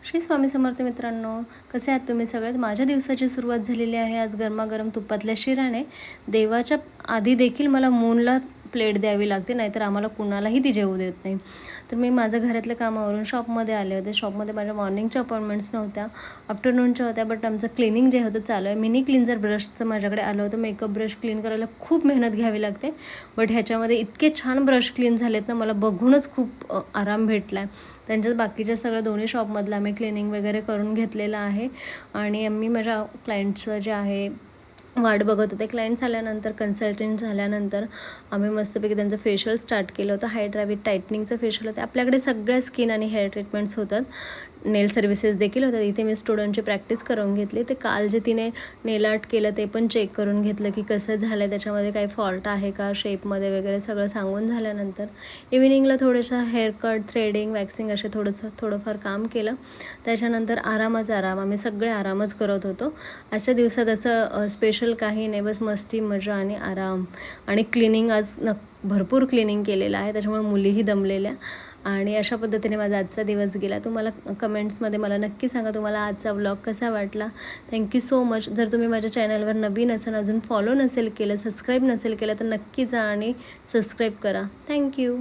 श्री स्वामी समर्थ मित्रांनो, कसे आहात तुम्ही सगळ्यात? माझ्या दिवसाची सुरुवात झालेली आहे आज गरमागरम तुपातल्या शिऱ्याने. देवाच्या आधी देखील मला मूनला प्लेट द्यावी लागते, नाहीतर आम्हाला कुणालाही ती जेवू देत नाही. तर मी माझं घरातल्या कामावरून शॉपमध्ये आले होते. शॉपमध्ये माझ्या मॉर्निंगच्या अपॉइंटमेंट्स नव्हत्या, आफ्टरनूनच्या होत्या. बट आमचं क्लिनिंग जे होतं चालू आहे. मिनी क्लिन्झर ब्रशचं माझ्याकडे आलं होतं. मेकअप ब्रश क्लीन करायला खूप मेहनत घ्यावी लागते, बट ह्याच्यामध्ये इतके छान ब्रश क्लीन झालेत ना, मला बघूनच खूप आराम भेटला आहे. त्यांच्यात बाकीच्या सगळ्या दोन्ही शॉपमधलं आम्ही क्लिनिंग वगैरे करून घेतलेलं आहे. आणि मी माझ्या क्लायंटचं जे आहे वाट बघत होते. क्लायंट्स आल्यानंतर, कन्सल्टंट झाल्यानंतर आम्ही मस्तपैकी त्यांचं फेशियल स्टार्ट केलं होतं. हायड्रा विथ टायटनिंगचं फेशियल होतं. आपल्याकडे सगळ्या स्किन आणि हेअर ट्रीटमेंट्स होतात. नेल सर्व्हिसेस देखील होतात. इथे मी स्टुडंटची प्रॅक्टिस करून घेतली. ते काल जे तिने नेल आर्ट केलं ते पण चेक करून घेतलं की कसं झालं आहे, त्याच्यामध्ये काही फॉल्ट आहे का शेपमध्ये वगैरे सगळं सांगून झाल्यानंतर इव्हिनिंगला थोडंसं हेअर कट, थ्रेडिंग, वॅक्सिंग असे थोडंफार काम केलं. त्याच्यानंतर आराम. आम्ही सगळे आरामच करत होतो. आजच्या दिवसात असं स्पेशल काही नाही, बस मस्ती, मजा आणि आराम. आणि क्लिनिंग आज भरपूर क्लिनिंग केलेलं आहे, त्याच्यामुळे मुलीही दमलेल्या. आणि अशा पद्धतीने माझा आजचा दिवस गेला. तुम्हाला कमेंट्समध्ये मला नक्की सांगा तुम्हाला आजचा व्लॉग कसा वाटला. Thank you so much. जर तुम्ही माझ्या चॅनलवर नवीन असाल, अजून फॉलो नसेल केलं, सबस्क्राईब नसेल केलं, तर नक्की जा आणि सबस्क्राईब करा. थँक्यू.